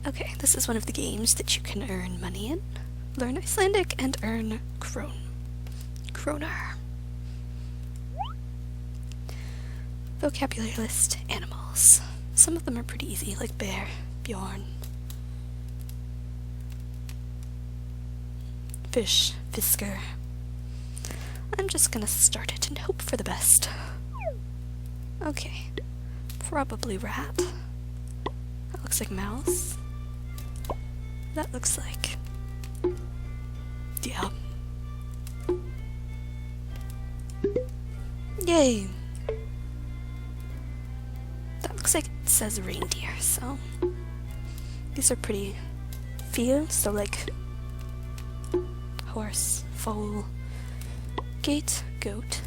Okay, this is one of the games that you can earn money in. Learn Icelandic and earn kroner. Vocabulary list, animals. Some of them are pretty easy, like bear, bjorn. Fish, fisker. I'm just gonna start it and hope for the best. Okay, probably rat. That looks like mouse. That looks like... yeah. Yay! That looks like it says reindeer, so... these are pretty few, so like... horse, foal, gate, goat.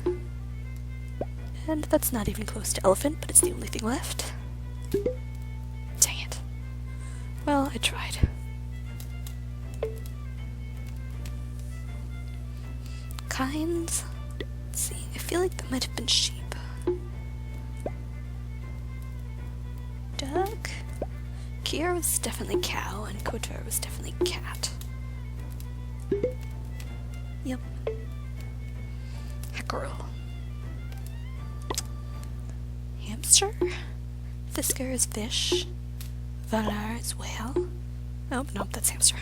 And that's not even close to elephant, but it's the only thing left. Dang it. Well, I tried. Kinds? Let's see, I feel like that might have been sheep. Duck? Kier was definitely cow, and Kotor was definitely cat. Yep. Hackerel. Hamster? Fisker is fish. Valar is whale. Oh, nope, that's hamster.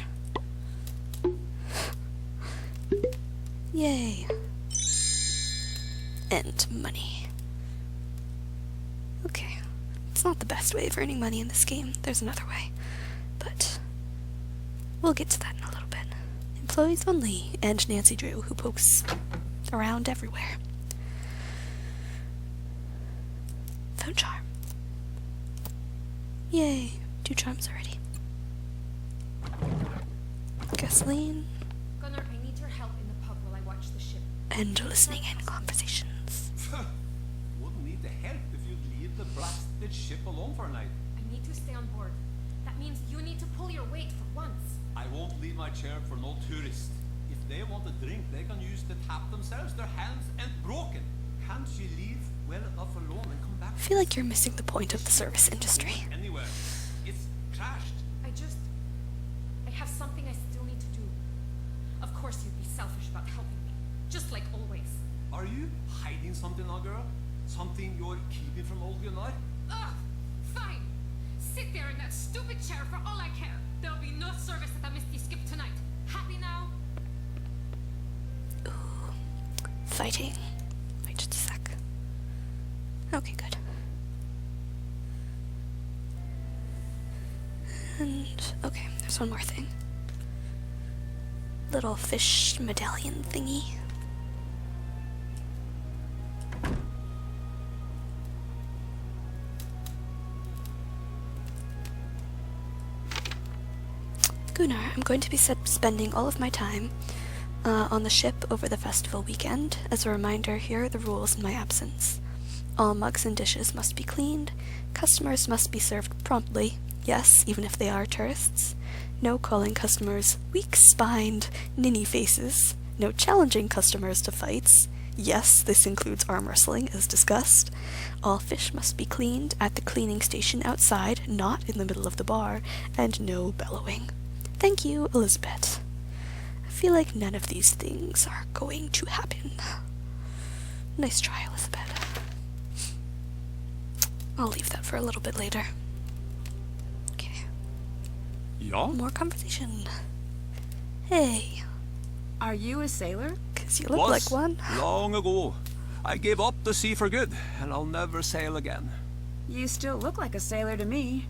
Yay. And money. Okay. It's not the best way of earning money in this game. There's another way. But we'll get to that in a little bit. Employees only, and Nancy Drew, who pokes around everywhere. Phone charm. Yay, 2 charms already. Gasoline. Gunnar, I need your help in the pub while I watch the ship. And listening in conversations. Wouldn't need the help if you'd leave the blasted ship alone for a night. I need to stay on board. That means you need to pull your weight for once. I won't leave my chair for no tourist. If they want a drink, they can use the tap themselves. Their hands ain't broken. Can't you leave well enough alone and come back? I feel like you're missing the point of the service industry. Anywhere. It's trashed. I have something I still need to do. Of course you'd be selfish about helping me. Just like always. Are you hiding something, now, girl? Something you're keeping from old Gunnar? Ugh! Fine! Sit there in that stupid chair for all I care. There'll be no service at the Missti Skip tonight. Happy now? Ooh. Fighting. Wait just a sec. Okay, good. And, okay, there's one more thing. Little fish medallion thingy. Gunnar, I'm going to be spending all of my time on the ship over the festival weekend. As a reminder, here are the rules in my absence. All mugs and dishes must be cleaned. Customers must be served promptly. Yes, even if they are tourists. No calling customers weak-spined ninny faces. No challenging customers to fights. Yes, this includes arm wrestling, as discussed. All fish must be cleaned at the cleaning station outside, not in the middle of the bar, and no bellowing. Thank you, Elizabeth. I feel like none of these things are going to happen. Nice try, Elizabeth. I'll leave that for a little bit later. Okay. Yeah? More conversation. Hey. Are you a sailor? 'Cause you look like one. Long ago. I gave up the sea for good, and I'll never sail again. You still look like a sailor to me.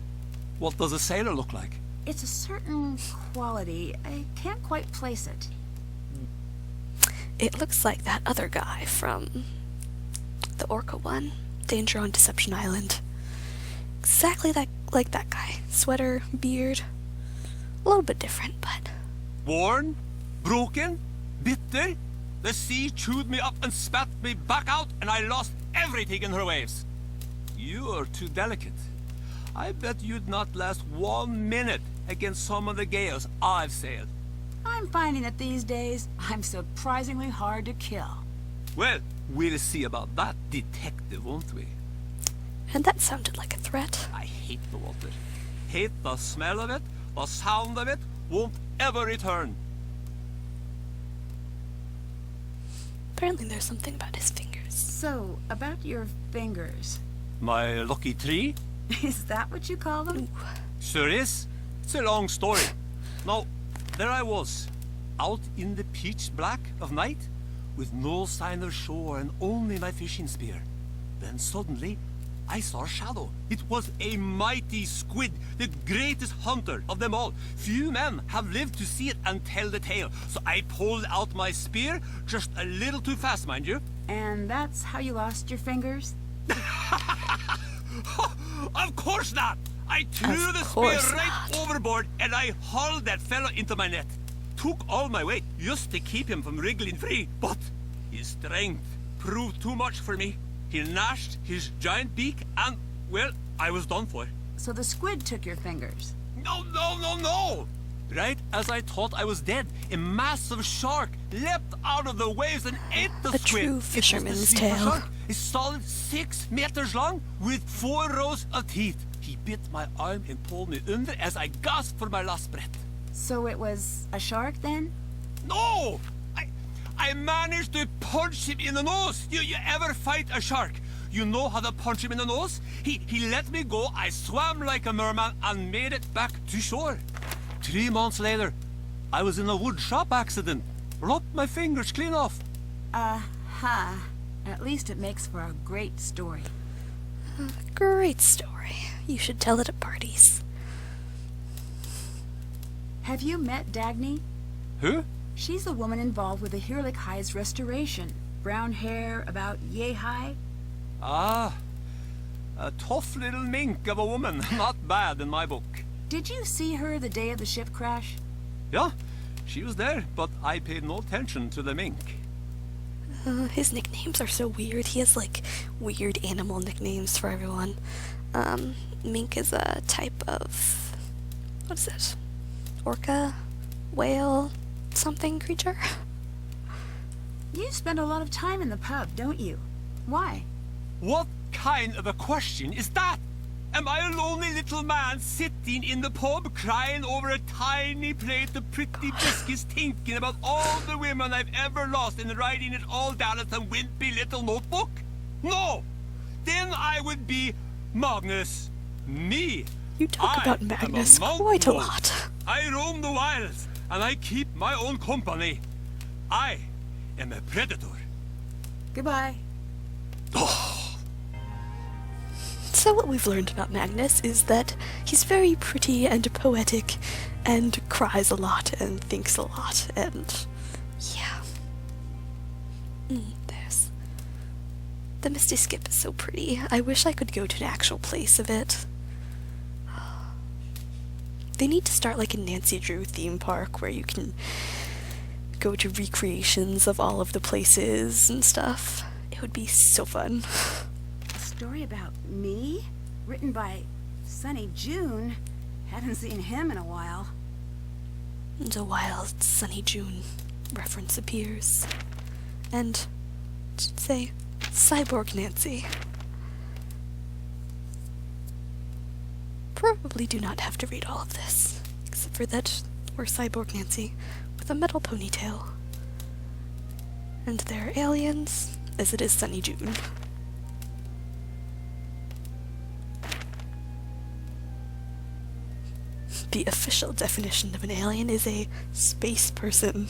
What does a sailor look like? It's a certain quality. I can't quite place it. It looks like that other guy from the Orca one. Danger on Deception Island. Exactly like that guy. Sweater, beard. A little bit different, but... Worn? Broken? Bitter? The sea chewed me up and spat me back out, and I lost everything in her waves. You are too delicate. I bet you'd not last 1 minute against some of the gales I've sailed. I'm finding that these days, I'm surprisingly hard to kill. Well, we'll see about that, detective, won't we? And that sounded like a threat. I hate the water. Hate the smell of it. The sound of it won't ever return. Apparently there's something about his fingers. So, about your fingers. My lucky tree? Is that what you call them? Sure is. It's a long story. Now, there I was, out in the pitch black of night, with no sign of shore and only my fishing spear. Then suddenly, I saw a shadow. It was a mighty squid, the greatest hunter of them all. Few men have lived to see it and tell the tale. So I pulled out my spear, just a little too fast, mind you. And that's how you lost your fingers? Of course not! I threw the spear right overboard and I hauled that fellow into my net. Took all my weight just to keep him from wriggling free, but his strength proved too much for me. He gnashed his giant beak and, well, I was done for. So the squid took your fingers? No! Right as I thought I was dead, a massive shark leapt out of the waves and ate the squid. A true fisherman's tale. Shark, a solid 6 meters long with 4 rows of teeth. He bit my arm and pulled me under as I gasped for my last breath. So it was a shark then? No! I managed to punch him in the nose. You ever fight a shark? You know how to punch him in the nose? He let me go, I swam like a merman and made it back to shore. 3 months later, I was in a wood shop accident. Lopped my fingers clean off. At least it makes for a great story. Great story. You should tell it at parties. Have you met Dagny? Who? She's the woman involved with the Hirlik High's restoration. Brown hair, about yay high. Ah, a tough little mink of a woman. Not bad in my book. Did you see her the day of the ship crash? Yeah, she was there, but I paid no attention to the mink. His nicknames are so weird. He has like weird animal nicknames for everyone. Mink is a type of, what is it? Orca? Whale? Something creature? You spend a lot of time in the pub, don't you? Why? What kind of a question is that? Am I a lonely little man sitting in the pub crying over a tiny plate of pretty biscuits thinking about all the women I've ever lost and writing it all down in some wimpy little notebook? No! Then I would be Magnus. Me. You talk about Magnus quite a lot. I roam the wilds and I keep my own company. I am a predator. Goodbye. So what we've learned about Magnus is that he's very pretty and poetic and cries a lot and thinks a lot and yeah. There's the Missti Skip is so pretty. I wish I could go to an actual place of it. They need to start like a Nancy Drew theme park where you can go to recreations of all of the places and stuff. It would be so fun. A story about me? Written by Sunny June? Haven't seen him in a while. And a wild Sunny June reference appears. And, I should say, Cyborg Nancy. Probably do not have to read all of this, except for that we're Cyborg Nancy with a metal ponytail. And they're aliens, as it is Sunny June. The official definition of an alien is a space person.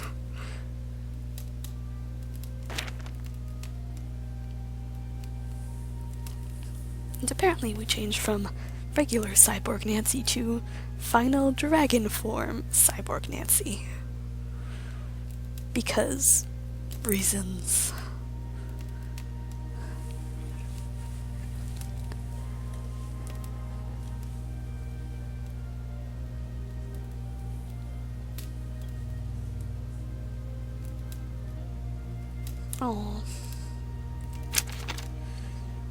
And apparently we changed from regular Cyborg Nancy to final dragon form Cyborg Nancy. Because reasons. Oh.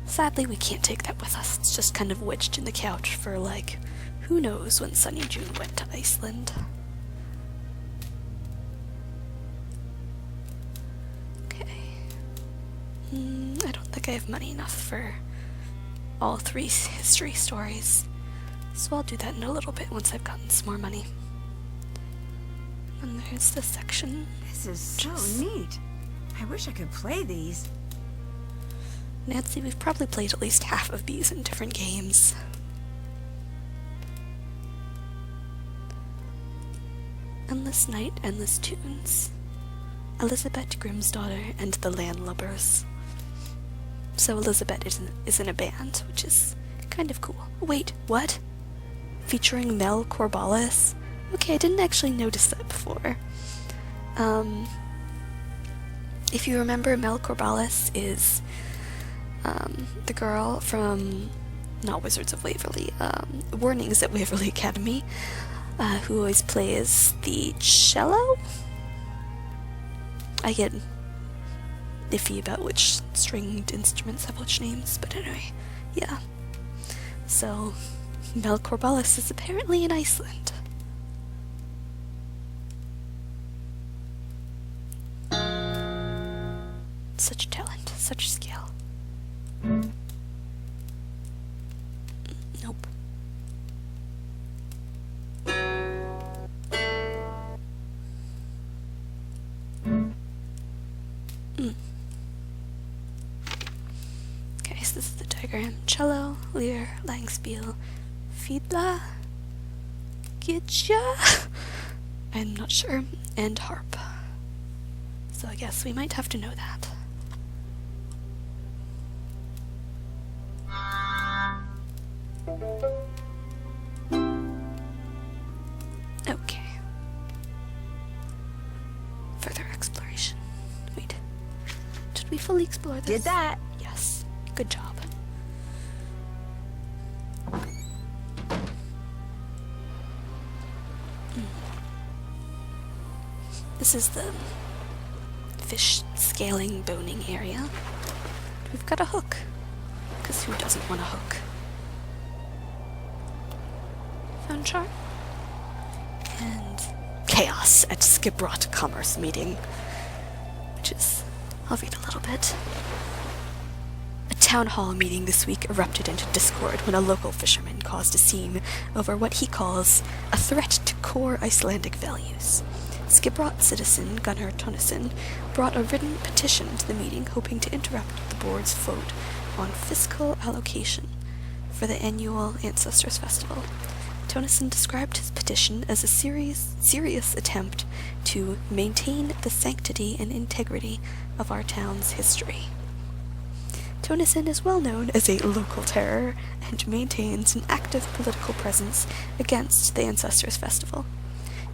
Sadly, we can't take that with us. It's just kind of wedged in the couch for, like, who knows when Sunny June went to Iceland. Okay. I don't think I have money enough for all 3 history stories. So I'll do that in a little bit once I've gotten some more money. And there's this section. This is so neat. I wish I could play these. Nancy, we've probably played at least half of these in different games. Endless Night, Endless Tunes. Elizabeth Grimsdottir and the Landlubbers. So Elizabeth is in a band, which is kind of cool. Wait, what? Featuring Mel Corballis? Okay, I didn't actually notice that before. If you remember, Mel Corballis is the girl from, not Wizards of Waverly, Warnings at Waverly Academy, who always plays the cello? I get iffy about which stringed instruments have which names, but anyway, yeah. So, Mel Corballis is apparently in Iceland. Such talent, such skill. Nope. Okay, so this is the diagram. Cello, lyre, langspiel, fiedla, gitja, I'm not sure, and harp. So I guess we might have to know that. Okay. Further exploration. Wait. Did we fully explore this? Did that. Yes. Good job. This is the fish scaling boning area. We've got a hook. Because who doesn't want a hook? Phone chart. And chaos at Skibrot Commerce Meeting. Which is, I'll read a little bit. A town hall meeting this week erupted into discord when a local fisherman caused a scene over what he calls a threat to core Icelandic values. Skibrot citizen Gunnar brought a written petition to the meeting hoping to interrupt the board's vote on fiscal allocation for the annual Ancestors Festival. Tonneson described his petition as a serious attempt to maintain the sanctity and integrity of our town's history. Tonneson is well known as a local terror and maintains an active political presence against the Ancestors Festival.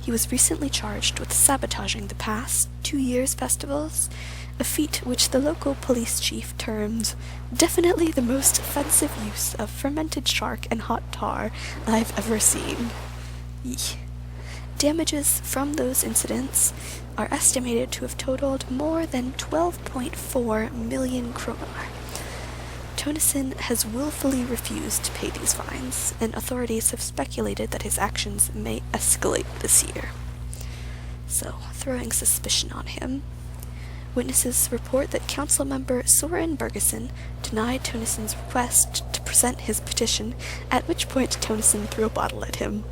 He was recently charged with sabotaging the past 2 years' festivals, a feat which the local police chief termed definitely the most offensive use of fermented shark and hot tar I've ever seen. Eek. Damages from those incidents are estimated to have totaled more than 12.4 million kroner. Tonneson has willfully refused to pay these fines, and authorities have speculated that his actions may escalate this year. So, throwing suspicion on him. Witnesses report that council member Soren Bergeson denied Tonneson's request to present his petition, at which point Tonneson threw a bottle at him.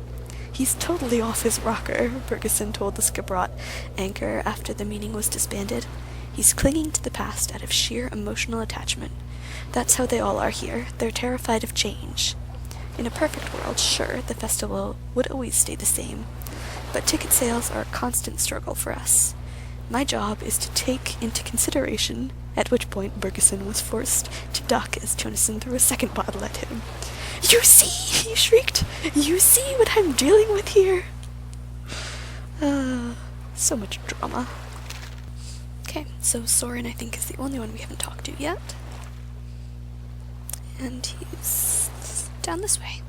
He's totally off his rocker, Bergeson told the Skibrot anchor after the meeting was disbanded. He's clinging to the past out of sheer emotional attachment. That's how they all are here. They're terrified of change. In a perfect world, sure, the festival would always stay the same. But ticket sales are a constant struggle for us. My job is to take into consideration, at which point Bergeson was forced to duck as Tonneson threw a second bottle at him. "You see!" he shrieked. "You see what I'm dealing with here?" So much drama. Okay, so Soren I think is the only one we haven't talked to yet. And he's down this way.